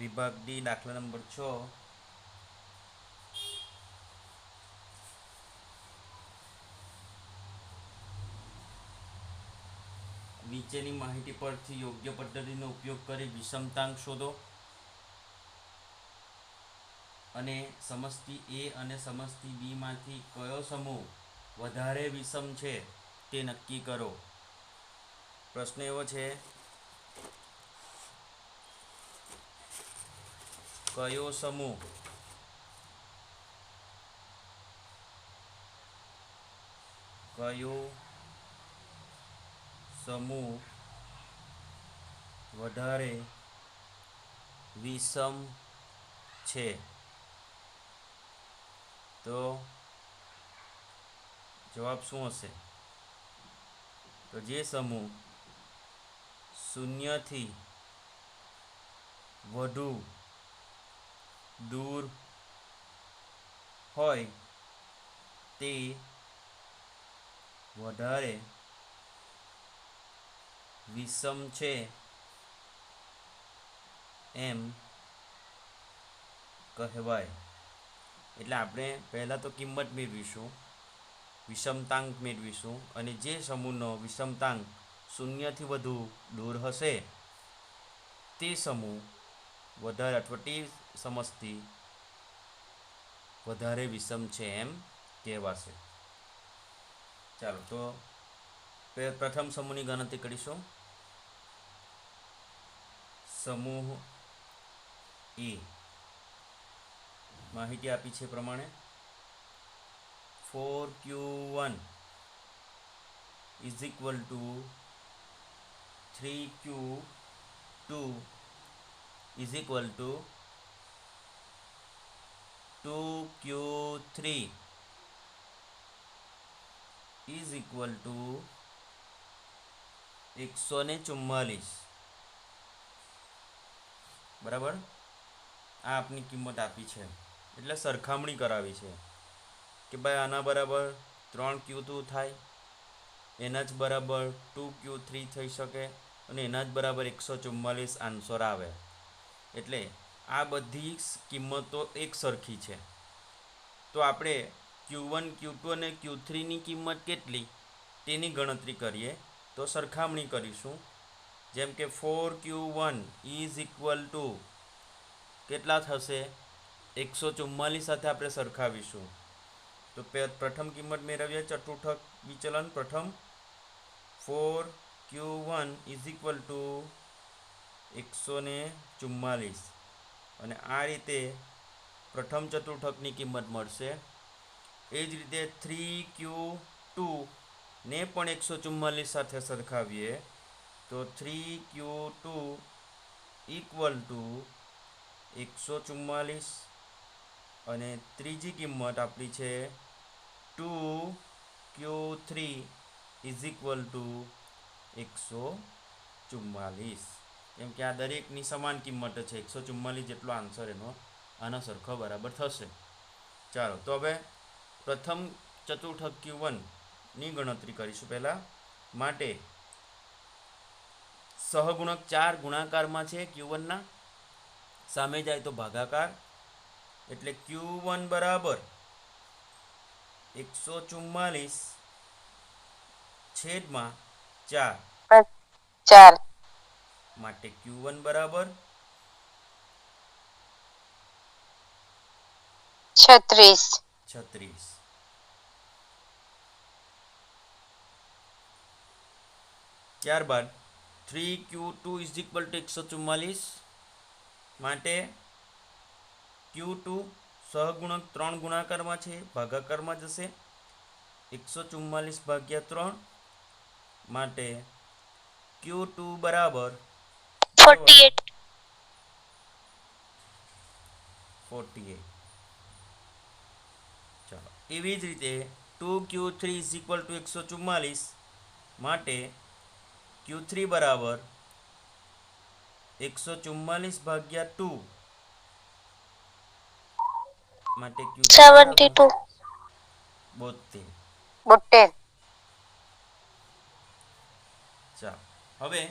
વિભાગ ડી દાખલા નંબર 6 નીચેની માહિતી પરથી યોગ્ય પદ્ધતિનો ઉપયોગ કરી વિષમતાંક શોધો અને સમષ્ટિ એ અને સમષ્ટિ બી માંથી કયો સમૂહ વધારે વિષમ છે તે નક્કી કરો. પ્રશ્ન એવો છે, કયો સમૂહ વધારે વિષમ છે? તો જવાબ શું હશે? તો જે સમૂહ શૂન્યથી વધુ દૂર હોય તે વધારે વિષમ છે એમ કહેવાય. એટલે આપણે પહેલાં તો કિંમત મેળવીશું, વિષમતાંક મેળવીશું, અને જે સમૂહનો વિષમતાંક શૂન્યથી વધુ દૂર હશે તે સમૂહ વધારે અથવા તે સમષ્ટિ વધારે વિષમ છે એમ કહેવાશે. ચાલો તો પ્રથમ સમૂહની ગણતરી કરીશું. સમૂહ એ માહિતી આપી છે પ્રમાણે 4q1 is equal to 3q2 is equal to 2q3 is equal to 144. બરાબર, આ આપની કિંમત આપી છે એટલે સરખામણી કરાવી છે કે ભાઈ આના બરાબર 3q2 થાય, એના જ બરાબર 2q3 થઈ શકે અને એના જ બરાબર 144 આન્સર આવે. એટલે આ બધી કિંમતો એક સરખી છે. તો આપણે Q1, Q2 અને Q3ની કિંમત કેટલી તેની ગણતરી કરીએ તો સરખામણી કરીશું. જેમ કે 4q1 ઇઝ ઇક્વલ ટુ કેટલા થશે? 144 સાથે આપણે સરખાવીશું. તો પ્રથમ કિંમત મેળવીએ ચતુર્થક વિચલન. પ્રથમ 4q1 ઇઝ ઇક્વલ ટુ 144 અને આ રીતે પ્રથમ ચતુર્થકની કિંમત મળશે. એ જ રીતે 3q2 ને પણ 144 સાથે સરખાવીએ તો 3q2 ઇક્વલ ટુ 144 અને ત્રીજી કિંમત આપણી છે 2q3 ઇઝ ઇક્વલ ટુ 144. કેમ કે આ દરેકની સમાન કિંમત છે, 144 જેટલો આન્સર એનો આના સરખો બરાબર થશે. ચાલો તો હવે પ્રથમ ચતુર્થક Q1ની ગણતરી કરીશું. પહેલાં માટે સહગુણક 4 ગુણાકારમાં છે Q1ના, સામે જાય તો ભાગાકાર, એટલે Q1 બરાબર 144 છેદમાં 4 માટે Q1 બરાબર 36. ત્યારબાદ 3q2 ઇઝ ઇક્વલ ટુ 144 માટે Q2 સહગુણક 3 ગુણાકારમાં છે, ભાગાકારમાં જશે, 144 ભાગ્યા 3 માટે Q2 બરાબર 48. ચાલો એવી જ રીતે 2q3 ઇઝ ઇક્વલ ટુ 144 માટે Q3 બરાબર 144 ભાગ્યા 2 માટે Q3 72. ચાલો હવે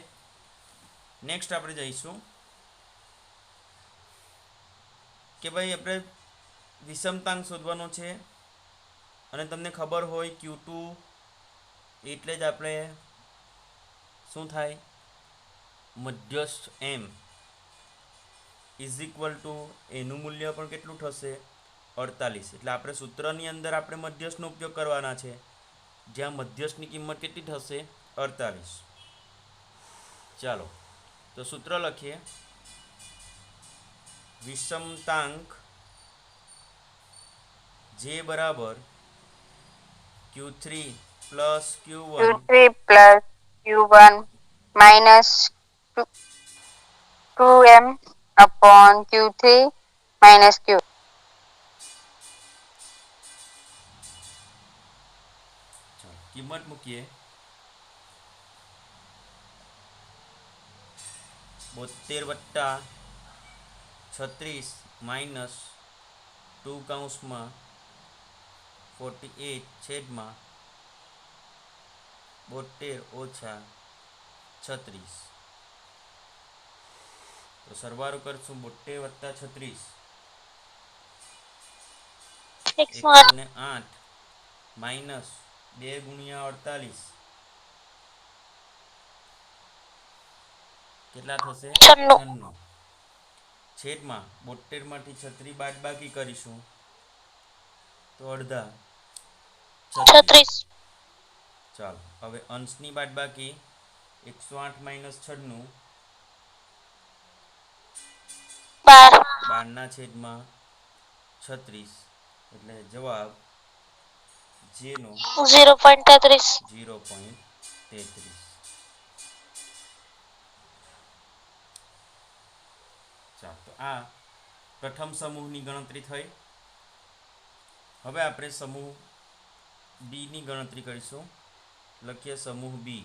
નેક્સ્ટ આપણે જઈશું કે ભાઈ આપણે વિષમતાંક શોધવાનો છે અને તમને ખબર હોય Q2 એટલે જ આપણે શું થાય મધ્યસ્થ M ઇઝ ઇક્વલ ટુ એનું મૂલ્ય પણ કેટલું થશે 48. એટલે આપણે સૂત્રની અંદર આપણે મધ્યસ્થનો ઉપયોગ કરવાના છે, જ્યાં મધ્યસ્થની કિંમત કેટલી થશે 48. ચાલો તો સૂત્ર લખીએ. વિષમતાંક જે બરાબર Q3 plus Q1 Q3 plus Q1 minus 2m upon Q3 minus Q. કિંમત મૂકીએ. 72 વત્તા 36 માઇનસ 2 કૌંસમાં 48 છેદમાં 72 ઓછા 36. તો સરવાળો કરશું 72 વત્તા 36 108 માઇનસ 2 ગુણ્યા 48 કેટલા થશે 96 છેદમાં 72 માંથી 36 બાદબાકી કરીશું તો અડધા 36. ચાલો હવે અંશની બાદબાકી 108 માઇનસ 96 12 છેદમાં 36 એટલે જવાબ જેનો 0.33. ચાલો તો આ પ્રથમ સમૂહની ગણતરી થઈ. હવે આપણે સમૂહ બીની ગણતરી કરીશું. લખીએ સમૂહ બી.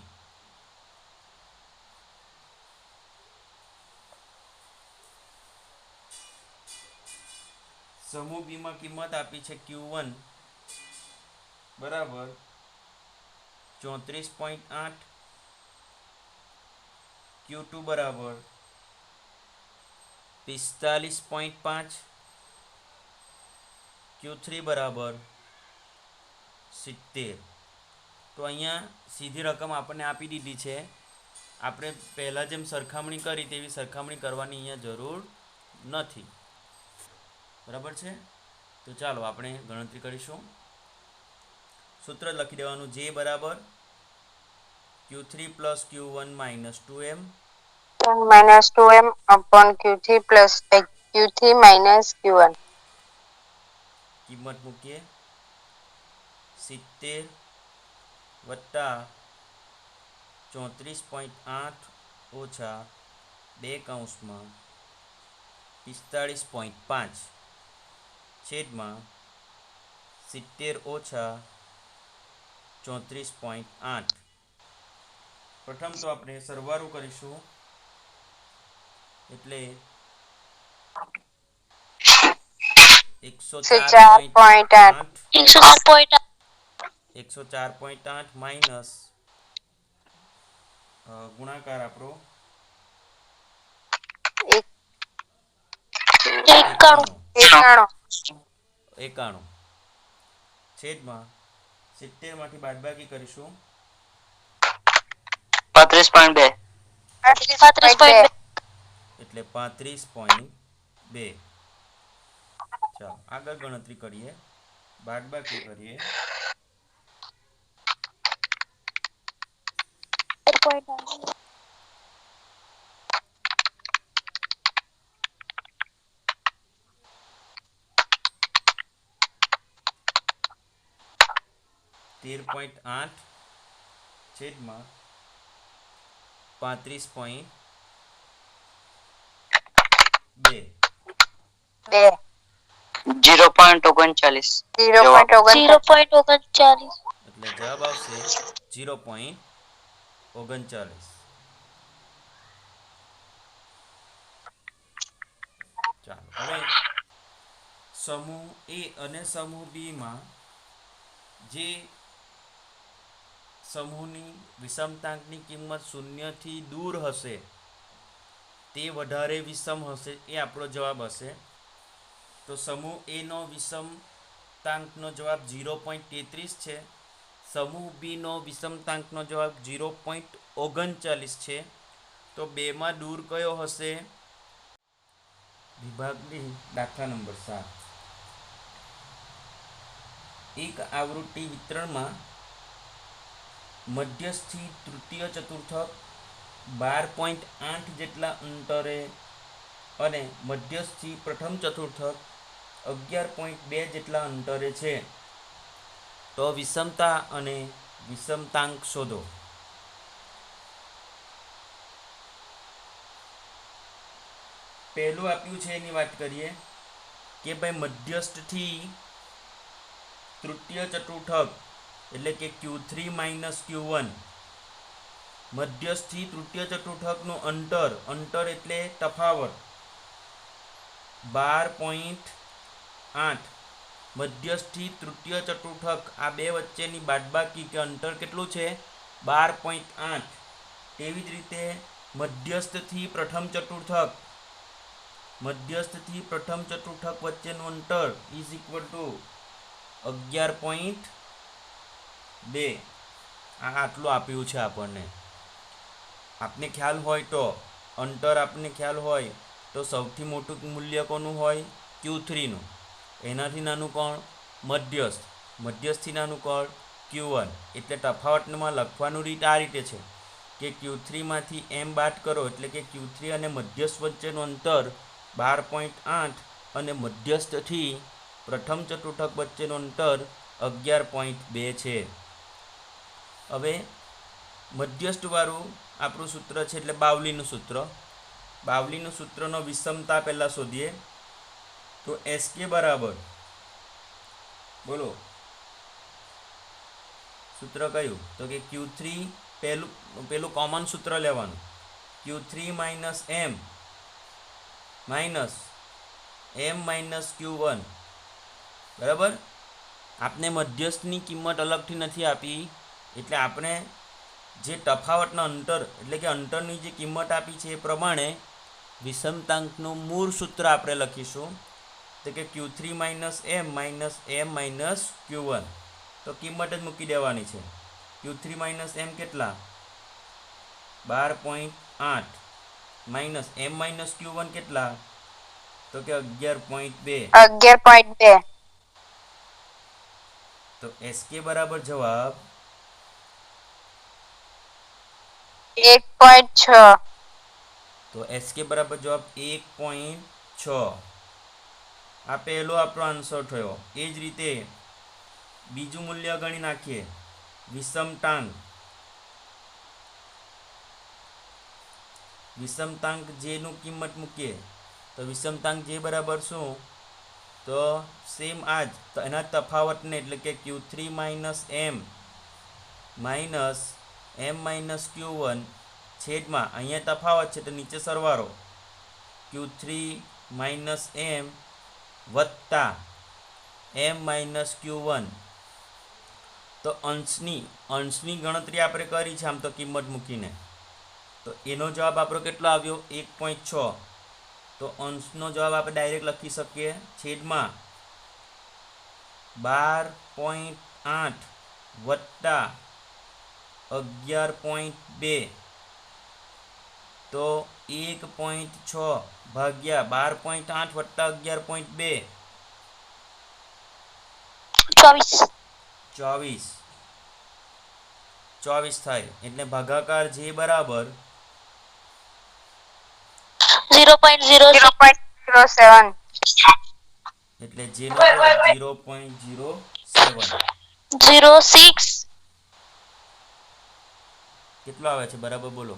સમૂહ બીમાં કિંમત આપી છે Q1 બરાબર 34.8, Q2 બરાબર 45.5, Q3 બરાબર 70. તો અહીંયા સીધી રકમ આપણને આપી દીધી છે. આપણે પહેલાં જેમ સરખામણી કરી તેવી સરખામણી કરવાની અહીંયા જરૂર નથી. બરાબર છે. તો ચાલો આપણે ગણતરી કરીશું. સૂત્ર લખી દેવાનું. જે બરાબર Q3 plus Q1 minus 2m minus 2m upon Q3 plus Q3 minus Q1. કિંમત મૂકીએ. 70 વત્તા 34.8 ઓછા 2 કૌંસમાં 45.5 છેદમાં 70 ઓછા 34.8. પ્રથમ તો આપણે સરવાળો કરીશું એટલે 104.8 માઇનસ ગુણાકાર આપણો 91 છેદમાં 70 માંથી બાદબાકી કરીશું 35.2 એટલે 35.2. ચાલો આગળ ગણતરી કરીએ. બાદબાકી કરીએ. 13.8 છેદમાં 35.2 0.39. એટલે જવાબ આવશે 0.39. ચાલો હવે સમૂહ એ અને સમૂહ બીમાં જે સમૂહની વિષમતાંકની કિંમત શૂન્યથી દૂર હશે તે વધારે વિષમ હશે એ આપણો જવાબ હશે. તો સમૂહ એનો વિષમતાંકનો જવાબ 0.33 છે. સમૂહ બીનો વિષમતાંકનો જવાબ 0.39 છે. તો બેમાં દૂર કયો હશે? વિભાગ ડી દાખલા નંબર 7. એક આવૃત્તિ વિતરણમાં મધ્યસ્થી તૃતીય ચતુર્થક 12.8 જેટલા અંતરે અને મધ્યસ્થી પ્રથમ ચતુર્થક 11.2 જેટલા અંતરે છે. તો વિષમતા અને વિષમતાંક શોધો. પહેલું આપ્યું છે એની વાત કરીએ કે ભાઈ મધ્યસ્થથી તૃતીય ચતુર્થક એટલે કે Q3 માઇનસ Q1, મધ્યસ્થથી તૃતીય ચતુર્થકનું અંતર એટલે તફાવત 12.8, મધ્યસ્થથી તૃતીય ચતુર્થક આ બે વચ્ચેની બાદબાકી કે અંતર કેટલું છે? 12.8. તેવી જ રીતે મધ્યસ્થથી પ્રથમ ચતુર્થક વચ્ચેનું અંતર ઇઝ ઇક્વલ ટુ 11.2. આટલું આપ્યું છે આપણને. આપને ખ્યાલ હોય તો અંતર આપને ખ્યાલ હોય તો સૌથી મોટું મૂલ્ય કોનું હોય? Q3નું. એનાથી નાનું કોણ? મધ્યસ્થથી નાનું કોણ? Q1. એટલે તફાવતમાં લખવાનું રીત આ રીતે છે કે Q3માંથી m બાદ કરો એટલે કે Q3 અને મધ્યસ્થ વચ્ચેનું અંતર 12.8 અને મધ્યસ્થથી પ્રથમ ચતુર્થક વચ્ચેનું અંતર 11.2 છે. હવે મધ્યસ્થવાળું આપણું સૂત્ર છે એટલે બાવલીનું સૂત્રનો વિષમતા પહેલાં શોધીએ. તો SK બરાબર, બોલો સૂત્ર કયું? તો કે Q3 પેલું કોમન સૂત્ર લેવાનું. Q3 minus m minus Q1. બરાબર. આપને મધ્યસ્થની કિંમત અલગથી નથી આપી એટલે આપણે જે તફાવતના અંતર એટલે કે અંતરની જે કિંમત આપી છે એ પ્રમાણે વિષમતાંકનું મૂળ સૂત્ર આપણે લખીશું. તો કે Q3 minus m minus Q1. તો કિંમત જ મૂકી દેવાની છે. Q3 માઇનસ m કેટલા? 12.8 માઇનસ m માઇનસ Q1 કેટલા? તો કે 11.2. તો SK બરાબર જવાબ 1.6. તો SK બરાબર જવાબ 1.6. આ પહેલો આપણો આન્સર થયો. એ જ રીતે બીજું મૂલ્ય ગણી નાખીએ. વિષમતાંક જેનું કિંમત મૂકીએ તો વિષમતાંક જે બરાબર શું? તો સેમ આ જ એના તફાવતને એટલે કે Q3 minus m minus Q1 છેદમાં અહીંયા તફાવત છે તો નીચે સરવાળો Q3 માઇનસ m વત્તા m માઇનસ Q1. તો અંશની ગણતરી આપણે કરી છે આમ તો કિંમત મૂકીને. તો એનો જવાબ આપણો કેટલો આવ્યો? 1.6. તો અંશનો જવાબ આપણે ડાયરેક્ટ લખી શકીએ છેદમાં 12.8 વત્તા 11.2. તો 1.6 ભાગ્યા 12.8 વત્તા 11.2 24 થાય. એટલે ભાગાકાર જે બરાબર 0.07. એટલે જેનો જવાબ 0.07. 06. કેટલો આવે છે બરાબર બોલો?